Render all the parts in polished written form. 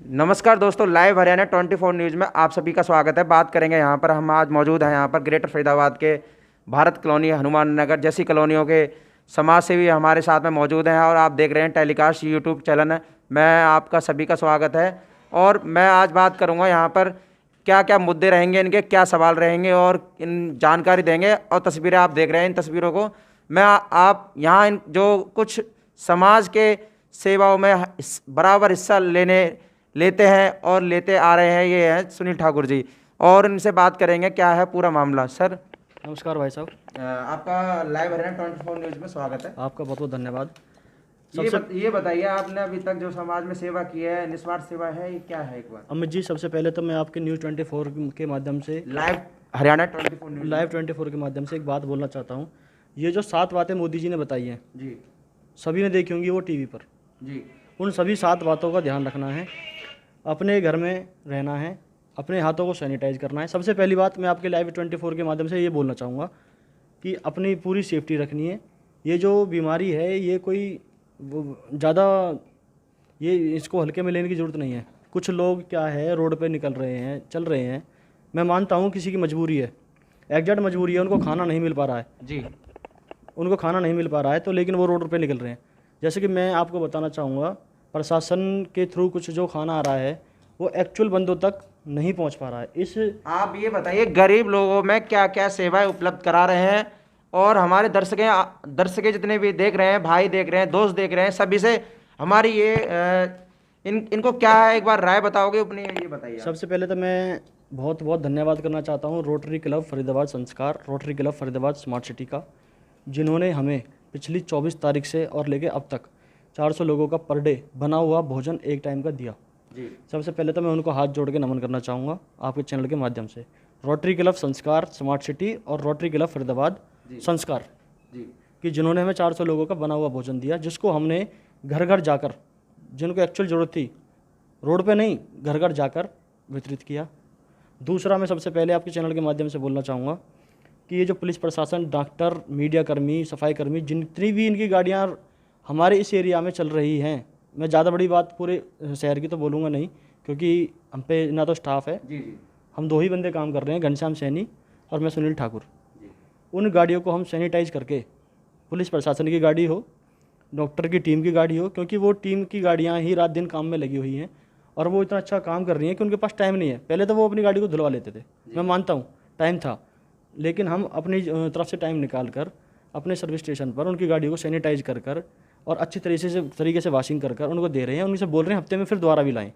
नमस्कार दोस्तों, live Haryana 24 news में आप सभी का स्वागत है। बात करेंगे यहाँ पर हम आज मौजूद हैं यहाँ पर ग्रेटर फरीदाबाद के भारत कॉलोनी, हनुमान नगर जैसी कॉलोनियों के समाज सेवी हमारे साथ में मौजूद हैं और आप देख रहे हैं टेलीकास्ट यूट्यूब चैनल है। मैं आपका सभी का स्वागत है और मैं आज बात करूँगा यहाँ पर क्या क्या मुद्दे रहेंगे, इनके क्या सवाल रहेंगे और इन जानकारी देंगे। और तस्वीरें आप देख रहे हैं, इन तस्वीरों को मैं आप यहाँ इन जो कुछ समाज के सेवाओं में बराबर हिस्सा लेते हैं और लेते आ रहे हैं, ये हैं सुनील ठाकुर जी और इनसे बात करेंगे क्या है पूरा मामला। सर नमस्कार भाई साहब, आपका लाइव हरियाणा 24 न्यूज़ में स्वागत है। आपका बहुत बहुत धन्यवाद। ये बताइए, आपने अभी तक जो समाज में सेवा की है, निस्वार्थ सेवा है, ये क्या है एक बार? अमित जी, सबसे पहले तो मैं आपके न्यूज़ 24 के माध्यम से लाइव हरियाणा 24 न्यूज़ लाइव 24 के माध्यम से एक बात बोलना चाहता हूँ। ये जो 7 बातें मोदी जी ने बताई हैं जी, सभी ने देखी होंगी वो टीवी पर। जी, उन सभी 7 बातों का ध्यान रखना है, अपने घर में रहना है, अपने हाथों को सैनिटाइज करना है। सबसे पहली बात मैं आपके लाइव 24 के माध्यम से ये बोलना चाहूँगा कि अपनी पूरी सेफ्टी रखनी है। ये जो बीमारी है ये कोई ज़्यादा इसको हल्के में लेने की ज़रूरत नहीं है। कुछ लोग क्या है रोड पे निकल रहे हैं, चल रहे हैं। मैं मानता हूँ किसी की मजबूरी है, एग्जैक्ट मजबूरी है, उनको खाना नहीं मिल पा रहा है जी, उनको खाना नहीं मिल पा रहा है तो लेकिन वो रोड पे निकल रहे हैं। जैसे कि मैं आपको बताना चाहूँगा, प्रशासन के थ्रू कुछ जो खाना आ रहा है वो एक्चुअल बंदों तक नहीं पहुँच पा रहा है। इस आप ये बताइए गरीब लोगों में क्या क्या सेवाएं उपलब्ध करा रहे हैं और हमारे दर्शकें जितने भी देख रहे हैं, भाई देख रहे हैं, दोस्त देख रहे हैं, सभी से हमारी ये इनको क्या है एक बार राय बताओगे अपनी, ये बताइए। सबसे पहले तो मैं बहुत बहुत धन्यवाद करना चाहता हूँ रोटरी क्लब फरीदाबाद संस्कार, rotary club Faridabad smart city का, जिन्होंने हमें पिछली 24 तारीख से और लेके अब तक 400 लोगों का पर डे बना हुआ भोजन एक टाइम का दिया। जी, सबसे पहले तो मैं उनको हाथ जोड़ के नमन करना चाहूँगा आपके चैनल के माध्यम से। रोटरी क्लब संस्कार स्मार्ट सिटी और रोटरी क्लब फरीदाबाद संस्कार जी, कि जिन्होंने हमें 400 लोगों का बना हुआ भोजन दिया, जिसको हमने घर घर जाकर, जिनको एक्चुअल ज़रूरत थी, रोड पे नहीं, घर घर जाकर वितरित किया। दूसरा, मैं सबसे पहले आपके चैनल के माध्यम से बोलना चाहूँगा कि ये जो पुलिस प्रशासन, डॉक्टर, मीडिया कर्मी, सफाई कर्मी, जितनी भी इनकी गाड़ियाँ हमारे इस एरिया में चल रही हैं, मैं ज़्यादा बड़ी बात पूरे शहर की तो बोलूँगा नहीं क्योंकि हम पे ना तो स्टाफ है, जी, जी, हम 2 ही बंदे काम कर रहे हैं, घनश्याम सैनी और मैं सुनील ठाकुर। उन गाड़ियों को हम सैनिटाइज करके, पुलिस प्रशासन की गाड़ी हो, डॉक्टर की टीम की गाड़ी हो, क्योंकि वो टीम की गाड़ियाँ ही रात दिन काम में लगी हुई हैं और वो इतना अच्छा काम कर रही हैं कि उनके पास टाइम नहीं है। पहले तो वो अपनी गाड़ी को धुलवा लेते थे, मैं मानता हूँ टाइम था, लेकिन हम अपनी तरफ से टाइम निकाल कर अपने सर्विस स्टेशन पर उनकी गाड़ी को सैनिटाइज कर कर और अच्छी तरीके से वॉशिंग कर कर उनको दे रहे हैं। उनसे बोल रहे हैं हफ्ते में फिर दोबारा भी लाएँ।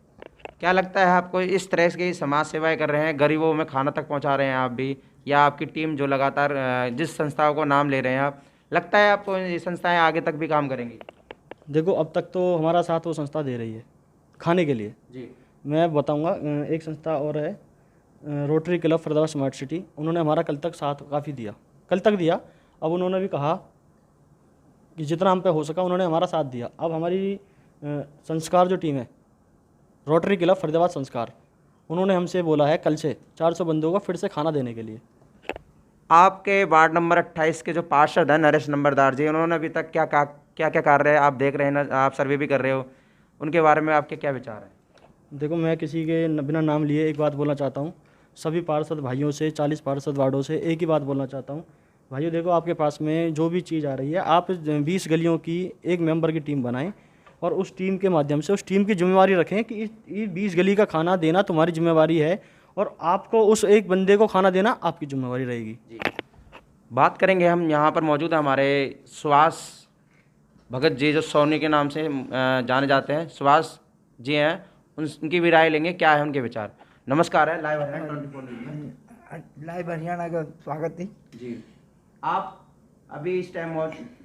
क्या लगता है आपको, इस तरह की समाज सेवाएं कर रहे हैं, गरीबों में खाना तक पहुंचा रहे हैं आप भी, या आपकी टीम जो लगातार जिस संस्थाओं को नाम ले रहे हैं आप, लगता है आपको ये संस्थाएं आगे तक भी काम करेंगी? देखो, अब तक तो हमारा साथ वो संस्था दे रही है खाने के लिए। जी, मैं बताऊंगा, एक संस्था और है rotary club Faridabad smart city, उन्होंने हमारा कल तक साथ काफ़ी दिया, कल तक दिया। अब उन्होंने भी कहा कि जितना हम पे हो सका उन्होंने हमारा साथ दिया। अब हमारी संस्कार जो टीम है, रोटरी क्लब फरीदाबाद संस्कार, उन्होंने हमसे बोला है कल से 400 बंदों को फिर से खाना देने के लिए। आपके वार्ड नंबर 28 के जो पार्षद हैं नरेश नंबरदार जी, उन्होंने अभी तक क्या क्या कार्य आप देख रहे हैं ना, आप सर्वे भी कर रहे हो, उनके बारे में आपके क्या विचार हैं? देखो, मैं किसी के बिना नाम लिए एक बात बोलना चाहता हूँ। सभी पार्षद भाइयों से, 40 पार्षद वार्डों से एक ही बात बोलना चाहता हूँ। भाइयों देखो, आपके पास में जो भी चीज़ आ रही है, आप 20 गलियों की एक मेंबर की टीम बनाएं और उस टीम के माध्यम से उस टीम की जिम्मेवारी रखें कि इस 20 गली का खाना देना तुम्हारी जिम्मेवारी है और आपको उस एक बंदे को खाना देना आपकी जिम्मेवारी रहेगी। जी, बात करेंगे हम यहाँ पर मौजूद है हमारे सुभाष भगत जी, जो सोनी के नाम से जाने जाते हैं, सुभाष जी हैं, उनकी भी राय लेंगे, क्या है उनके विचार। नमस्कार है लाइव हरियाणा 24 न्यूज़ में। लाइव हरियाणा का स्वागत है जी, आप अभी इस टाइम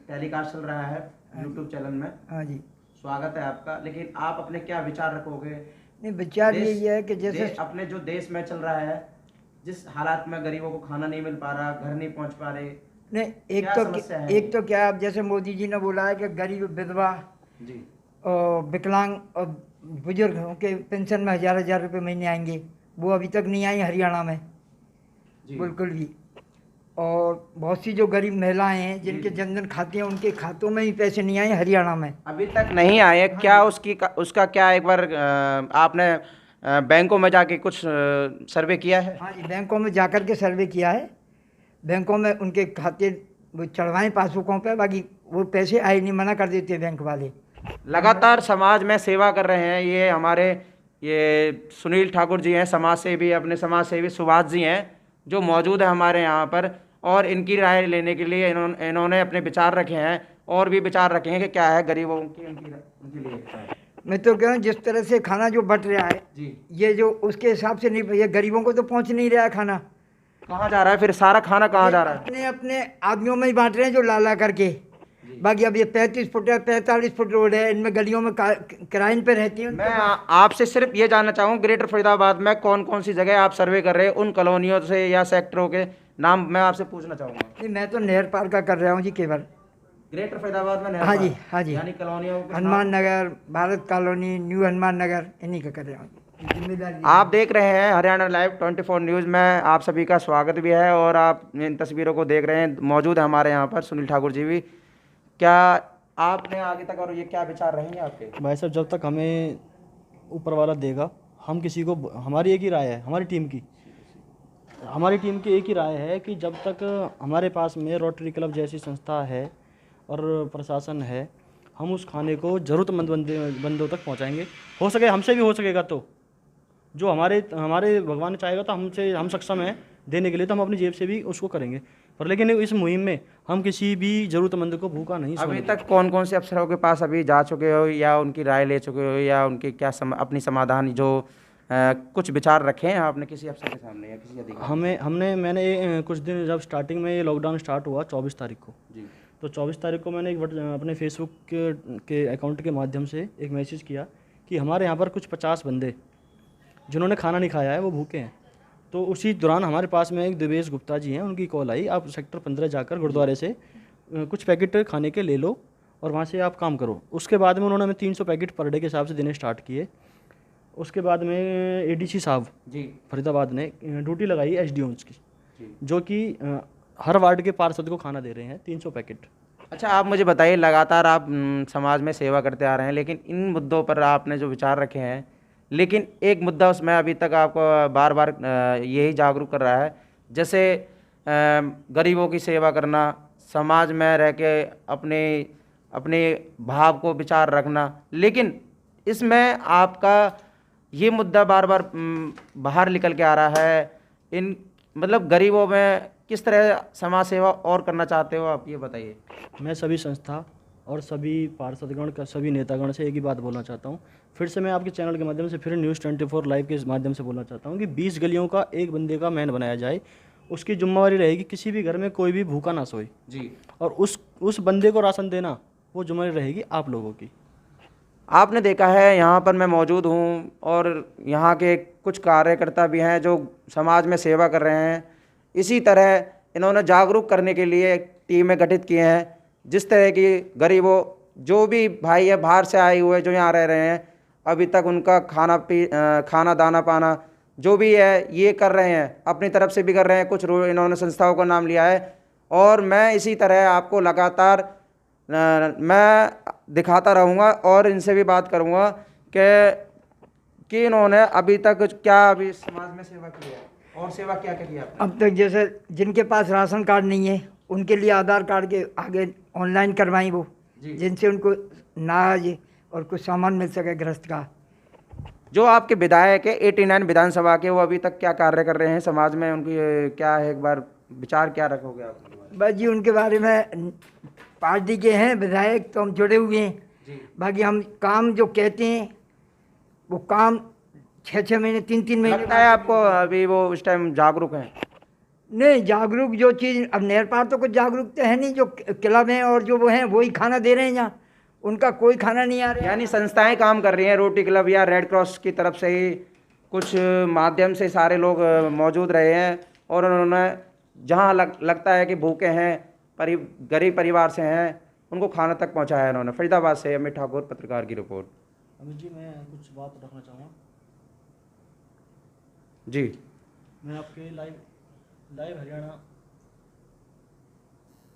टेलीकास्ट चल रहा है यूट्यूब चैनल में, हाँ जी। स्वागत है आपका, लेकिन आप अपने क्या विचार रखोगे? नहीं, विचार यही है कि जैसे अपने जो देश में चल रहा है, जिस हालात में गरीबों को खाना नहीं मिल पा रहा, घर नहीं पहुंच पा रहे, नहीं, क्या समस्या है? एक तो क्या है, अब जैसे मोदी जी ने बोला है कि गरीब, विधवा जी, और विकलांग और बुजुर्गों के पेंशन में 1000 रुपये महीने आएंगे, वो अभी तक नहीं आई हरियाणा में जी, बिल्कुल भी। और बहुत सी जो गरीब महिलाएं हैं जिनके जनधन खाते हैं उनके खातों में ही पैसे नहीं आए हरियाणा में। अभी तक नहीं आए, क्या उसका क्या एक बार आपने बैंकों में जाके कुछ सर्वे किया है? हाँ जी, बैंकों में जाकर के सर्वे किया है। बैंकों में उनके खाते वो चढ़वाएं पासबुकों पे, बाकी वो पैसे आए नहीं, मना कर देते हैं बैंक वाले। लगातार समाज में सेवा कर रहे हैं ये हमारे ये सुनील ठाकुर जी हैं, समाज सेवी, अपने समाज सेवी सुभाष जी हैं जो मौजूद है हमारे यहाँ पर, और इनकी राय लेने के लिए इन्होंने अपने विचार रखे हैं और भी विचार रखे हैं कि क्या है गरीबों की उनके लिए। मैं तो कह रहा हूँ जिस तरह से खाना जो बट रहा है जी, ये जो उसके हिसाब से नहीं, ये गरीबों को तो पहुँच नहीं रहा है खाना। कहाँ जा रहा है फिर सारा खाना, कहाँ जा रहा है? अपने अपने आदमियों में ही बांट रहे हैं जो ला करके। बाकी अब ये 35 फुट है 45 फुट रोड है, इनमें गलियों में किराए पे रहती है। मैं आपसे सिर्फ ये जानना चाहूँ ग्रेटर फरीदाबाद में कौन कौन सी जगह आप सर्वे कर रहे हैं, उन कॉलोनियों से या सेक्टरों के नाम मैं आपसे पूछना चाहूँगा। नहीं, मैं तो नहर पार का कर रहा हूँ जी केवल। ग्रेटर फरीदाबाद में हाँ जी, हाँ जी, यानी कॉलोनियों के हनुमान नगर, भारत कॉलोनी, न्यू हनुमान नगर, इन्हीं का कर रहा हूँ। जिम्मेदारी आप देख रहे हैं हरियाणा लाइव 24 न्यूज़ में, आप सभी का स्वागत भी है और आप इन तस्वीरों को देख रहे हैं। मौजूद है हमारे यहाँ पर सुनील ठाकुर जी भी। क्या आपने आगे तक और ये क्या विचार रहेंगे आपके? भाई साहब, जब तक हमें ऊपर वाला देगा, हम किसी को, हमारी एक ही राय है, हमारी टीम की एक ही राय है कि जब तक हमारे पास में रोटरी क्लब जैसी संस्था है और प्रशासन है, हम उस खाने को ज़रूरतमंद बंदों तक पहुंचाएंगे। हो सके हमसे भी हो सकेगा तो जो हमारे भगवान चाहेगा तो हम सक्षम हैं देने के लिए, तो हम अपनी जेब से भी उसको करेंगे। पर लेकिन इस मुहिम में हम किसी भी ज़रूरतमंद को भूखा नहीं अभी तक कौन कौन से अफसरों के पास अभी जा चुके हो या उनकी राय ले चुके हो या उनके क्या अपनी समाधान जो कुछ विचार रखे हैं आपने किसी अफसर के सामने या किसी अधिकारी? मैंने कुछ दिन, जब स्टार्टिंग में ये लॉकडाउन स्टार्ट हुआ 24 तारीख को जी, तो 24 तारीख को मैंने अपने फेसबुक के अकाउंट के माध्यम से एक मैसेज किया कि हमारे यहाँ पर कुछ 50 बंदे जिन्होंने खाना नहीं खाया है वो भूखे हैं। तो उसी दौरान हमारे पास में एक देवेश गुप्ता जी हैं, उनकी कॉल आई, आप सेक्टर 15 जाकर गुरुद्वारे से कुछ पैकेट खाने के ले लो और वहाँ से आप काम करो। उसके बाद में उन्होंने हमें 300 पैकेट पर डे के हिसाब से देने स्टार्ट किए। उसके बाद में एडीसी साहब जी, फरीदाबाद ने ड्यूटी लगाई एसडीओन्स की, जी। जो कि हर वार्ड के पार्षद को खाना दे रहे हैं 300 पैकेट। अच्छा, आप मुझे बताइए, लगातार आप समाज में सेवा करते आ रहे हैं, लेकिन इन मुद्दों पर आपने जो विचार रखे हैं, लेकिन एक मुद्दा उसमें अभी तक आपको बार बार यही जागरूक कर रहा है, जैसे गरीबों की सेवा करना, समाज में रह के अपने अपने भाव को विचार रखना, लेकिन इसमें आपका ये मुद्दा बार बार बाहर निकल के आ रहा है। इन मतलब गरीबों में किस तरह समाज सेवा और करना चाहते हो आप, ये बताइए। मैं सभी संस्था और सभी पार्षदगण का, सभी नेतागण से एक ही बात बोलना चाहता हूँ। फिर से मैं आपके चैनल के माध्यम से, फिर न्यूज़ 24 लाइव के माध्यम से बोलना चाहता हूँ कि 20 गलियों का एक बंदे का मैन बनाया जाए। उसकी जिम्मेवारी रहेगी किसी भी घर में कोई भी भूखा ना सोए जी, और उस बंदे को राशन देना वो जिम्मेवारी रहेगी आप लोगों की। आपने देखा है यहाँ पर मैं मौजूद हूँ और यहाँ के कुछ कार्यकर्ता भी हैं जो समाज में सेवा कर रहे हैं। इसी तरह इन्होंने जागरूक करने के लिए टीमें गठित किए हैं, जिस तरह की गरीबों जो भी भाई है बाहर से आए हुए जो यहाँ रह रहे हैं, अभी तक उनका खाना दाना पाना जो भी है ये कर रहे हैं, अपनी तरफ से भी कर रहे हैं। कुछ इन्होंने संस्थाओं का नाम लिया है और मैं इसी तरह आपको लगातार मैं दिखाता रहूँगा और इनसे भी बात करूँगा कि इन्होंने अभी तक क्या अभी समाज में सेवा की है और सेवा क्या क्या किया आपने? अब तक जैसे जिनके पास राशन कार्ड नहीं है उनके लिए आधार कार्ड के आगे ऑनलाइन करवाई वो, जिनसे उनको अनाज और कुछ सामान मिल सके गृहस्थ का। जो आपके विधायक है 89 विधानसभा के, वो अभी तक क्या कार्य कर रहे हैं समाज में, उनकी क्या है, एक बार विचार क्या रखोगे आप? बस जी उनके बारे में, पार्टी के हैं विधायक तो हम जुड़े हुए हैं, बाकी हम काम जो कहते हैं वो काम 6-6 महीने 3-3 महीने लगता है आपको अभी वो उस टाइम जागरूक हैं? नहीं, जागरूक जो चीज़, अब नहर पार तो कुछ जागरूक तो है नहीं, जो क्लब हैं और जो वो हैं वही खाना दे रहे हैं, यहाँ उनका कोई खाना नहीं आ रहा है। यानी संस्थाएं काम कर रही हैं, रोटी क्लब या रेड क्रॉस की तरफ से ही कुछ माध्यम से सारे लोग मौजूद रहे हैं और उन्होंने जहां लगता है कि भूखे हैं, गरीब परिवार से हैं, उनको खाना तक पहुंचाया है उन्होंने। फरीदाबाद से अमित ठाकुर, पत्रकार की रिपोर्ट। अमित जी, मैं कुछ बात रखना चाहूँगा जी। मैं आपके लाइव हरियाणा